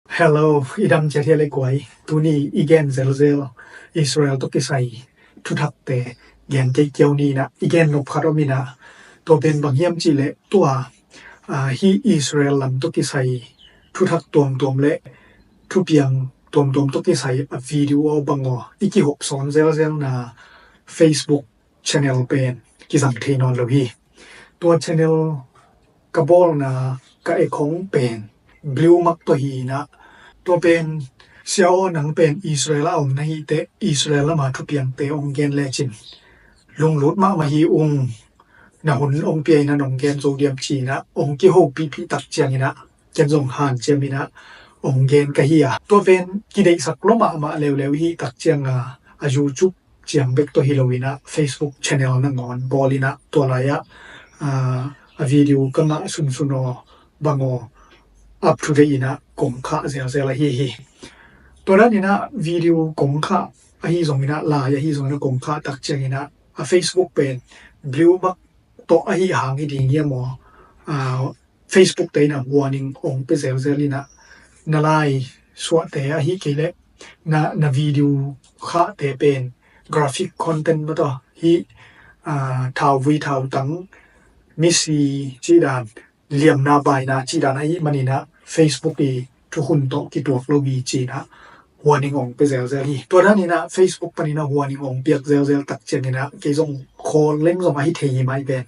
Hello, idam chatele kwai. Tuni igen zelzel Israel to kisai. Thuthak te gen ke kiau ni na igen no pharomina. To ben bangiam chi le tua hi Israel lam to kisai. Thuthak tom le thupiang tom to kisai a video bango. Iki hop son zelzel na Facebook channel pen kisam thenon lo hi. To channel kabol na ka ekong pen blue mak to hi naตัวเป็นเซียวหนังเป็นอิสราเอลองในเตอิสราเอลมาทุกอย่างเตองเกนแลจินลุงลุดมาฮีองนะหุนองเปียนะนองเกนโซเดียมจีนะองกิโฮปีตักเจียงนะเกนซงหานเจียมินะองเกนกะฮีอะตัวเป็นกิเดสักลมาเลวๆฮีตักเจียงอายุจุเจียงเบกตัวฮิโลวินะ Facebook channel นะงอนบอลินะตัวลายะวิดีโอก็งะสุนบังup to date นะกงค่าเสียละฮีตัวนั้นนี่นะวิดีโอกงค่าฮีส่งนี่นะลายฮีส่งนะกงค่าตักเจงนี่นะ Facebook เป็น blue บักตัวฮีหางฮีดีเงี้ยหมอFacebook ได้นะ warning องไปเสียลีนะนาลายสวดแต่ฮีเกเลนะวิดีโอค่าแต่เป็น graphic content บ่ต่อฮีทาววีทาวตังมิซีจีดานเลี่ยมนาบายนาจีดานะอีมันนี่นะ Facebook ดีทุกคนต้องกิตัวโลวีจีนะหัวนิงองไปเซลฮีตัวนั้นนี่นะ Facebook ปะนี่นะหัวนิงองเปียกเซลตักเจนนี่นะเกส่งโคเล่งส่งมาให้เทยไม้เป็น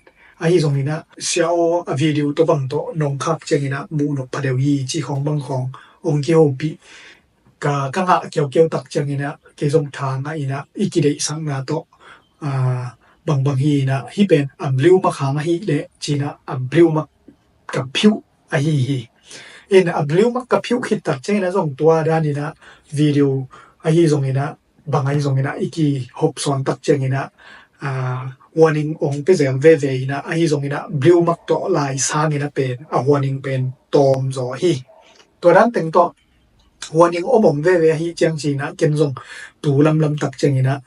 ฮีส่งนี่นะเสียววิดีโอตัวบังโตนองคักเจนนี่นะมูนกพะเดวีจีของบังขององเกียวปีกังะเกี่ยวตักเจนนี่นะเกส่งทางอีนะอีกิเดสังนาโตบางฮีนะฮีเป็นบลิวมาขางฮีเลจีนะบลิวมากับผิวฮีบลิวมากับผิวคิดตักเจนะส่งตัวด้านนี้นะวิดีโอฮีส่งนี่นะบางฮีส่งนี่นะอีกีหบสอนตักเจนี่นะwarning องไปเซลเวนะฮีส่งนี่นะบลิวมาต่อลายสร้างนี่นะเป็นwarning เป็นตอมจอฮีตัวด้านแต่งต่อ warning อมเวฮีเจียงจีนะเกนส่งตูลำตักเจนี่นะ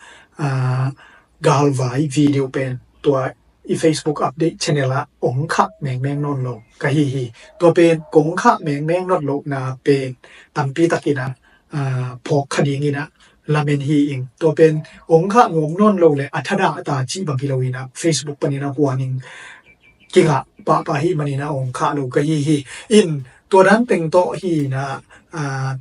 กาลไววิดีโอเป็นตัวFacebook update channel ละองคักแมงนอนโลกะฮีตัวเป็นกงคักแมงนอนโลนาเป็นตัมปีตะกินะพอคดีงี้นะลาเมนฮีอิงตัวเป็นองคักงมนอนโลเลยอัธดาตาจีบางกิโลวินะ Facebook ปะนี่นะหัวนิงกิงะปะฮีมันนี่นะองคักโลกะฮีอินตัวนั้นแต่งโตฮีนะ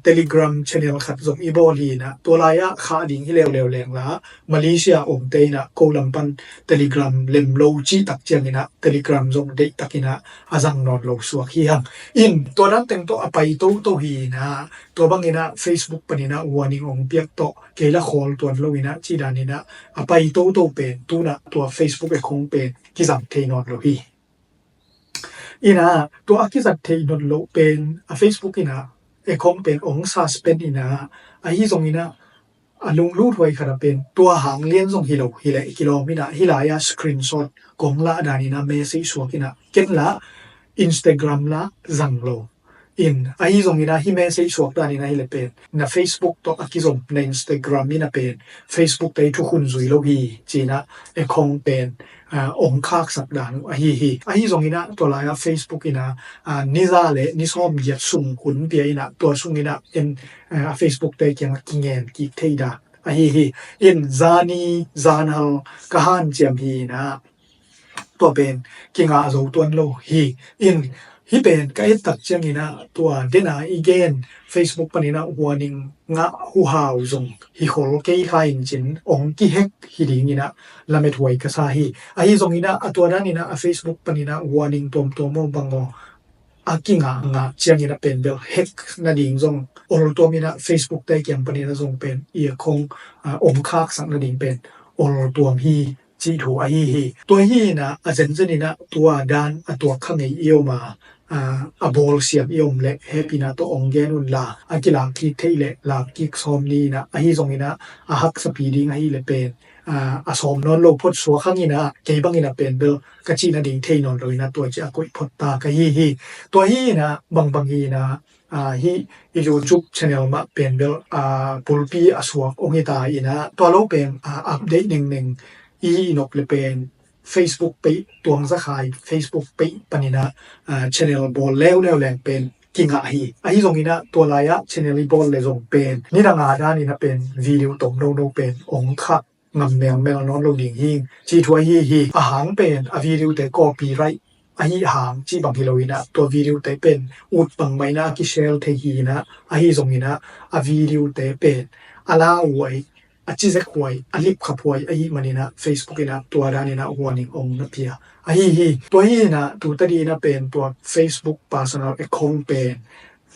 Telegram channel ขัดส่งอีโบลีนะตัวลายะค่าดิ่งที่เร็วๆแรงละมาเลเซียองเตนะโกลัมปัน Telegram เล่มโลจีตักเจียงนี่นะ Telegram ส่งเด็กตักนะอาจังนอนโลสวกฮีหังอินตัวนั้นแต่งโตไปโตฮีนะตัวบางนี่นะ Facebook ปะนี่นะวอร์นิ่งองเปียกโตเกละคอลตัวโลวินะจีดานี่นะไปโตเป็นตูนะตัว Facebook คงเป็นกิซัมเทนอนโลฮีอีนะตัวกิซัมเทนอนโลเป็น Facebook นี่นะคงเป็นองศาสเป็นนี่นะฮีส่งนี่นะลุงรูดไว้ค่ะเป็นตัวหางเลี้ยนส่งฮิเลกิโลมินะฮิลายาสกรีนช็อตกงละดานี่นะเมสเสจสวกินะเก็นละ Instagram ละจังโลอินฮีส่งนี่นะฮิเมสเสจสวกดานี่นะฮิเลเป็นนะ Facebook ตอกิส่งใน Instagram นี่นะเป็น Facebook ได้ทุกคนซุยโลฮีจีนะคงเป็นองค์คักสักดานฮีส่งนี่นะตัวลาย Facebook นี่นะนิซาเลนิซอมเหยียดสุ่มขุนเปียนี่นะตัวสุ่มนี่นะเป็นFacebook ได้เกี่ยงกิเงินกิเทดาอินซานีซานฮัลกะฮันเจียมฮีนะตัวเป็นกิงาโซตัวนโลอินฮีเป็นก็ตักเจียงนี่นะตัวเดนะอีเกน Facebook ปะนี่นะหัวนิงงะฮูฮาวซงฮิโคโลเกยคายจินองกิเฮกฮิดินี่นะละเมถวยกะซาฮีซงนี่นะตัวนั้นนี่นะ Facebook ปะนี่นะหัวนิงตัวมบังโอกิงะเจียงนี่นะเป็นเบลเฮกนะดิงซงอลตัวมีนะ Facebook ได้เกี่ยงปะนี่นะซงเป็นเอียคงองคักสักนะดิงเป็นอลตัวฮีจีถูฮีตัวฮีนะอาเซนซนี่นะตัวด้านตัวข้างในเอียวมาบอลเสียบยมเละเฮปินาโตองเกนุนลากิลากิเทเลลากิซอมนีนะฮีซงนี่นะฮักสปีดิงฮีเลเป็นสอมนอนโลพดสัวข้างนี่นะเกบังนี่นะเป็นเบลกะจีนะดิงเทนอนเลยนะตัวจะกุยพดตากะฮีตัวฮีนะบางฮีนะฮีYouTube channel มาเป็นเบลปุลปีอสวกองหิตาอีนะตัวโลเป็นอัปเดตนึงนกเลยเป็น Facebook ไปตวงสะขาย Facebook ไปปะนี่นะchannel บอลแล้วแรงเป็น กิงะอาฮีซงอินะตัวลายะ channel บอลเลยซงเป็นนี่ดังอาดานี่นะเป็นวิดีโอตงโนเป็นองคะงำแมวแมวนอนโลดิงหิงจีถวยฮีอาหารเป็นอวิดีโอแต่คอปีไรต์อาฮีหางจีบังฮิโลอินะตัววิดีโอแต่เป็นอุดบังไมนะกิเชลเทฮีนะอาฮีซงอินะอวิดีโอแต่เป็นอาลาอวยอาจิเซกวยอลิบขับวยอาฮีมันนี่นะ Facebook นะตัวดานี่นะwarning องนะเปียอาฮีตัวฮีนะตัวตะดีนะเป็นตัว Facebook personal account เป็น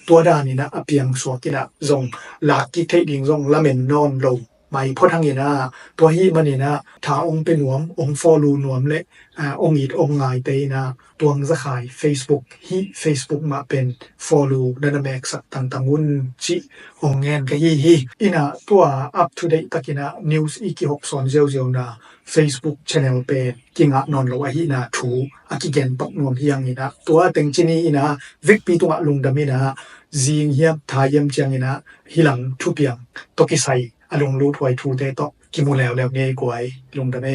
ตัวดานี่นะอเปียงสวกินะซงหลักกิเทดิงซงละเมนนอนลงไม่พอทั้งนี้นะตัวฮีมันนี่นะถ้าองเป็นหนวมองฟอลโลหนวมและองอีดองงายเตนะตัวงจะขาย Facebook ฮี Facebook มาเป็น follow นั่นแม็กสักต่างๆวุ่นจิองแงนก็ฮีอินะตัว up to date ตะกินะ news อีก6สอนเจียวๆนะ Facebook channel เป็นกิงะนอนละวะฮีนะถูอากิเกนปักนวมเฮียงนี่นะตัวเต็งจินี่นะวิกปีตัวลุงดามินะจิงเฮียทายมเจียงนี่นะฮิหลังทุเปียงตกิไซอลงรู้ถวยทูเตตอกิมูแล้วเงยกวยลงดาเม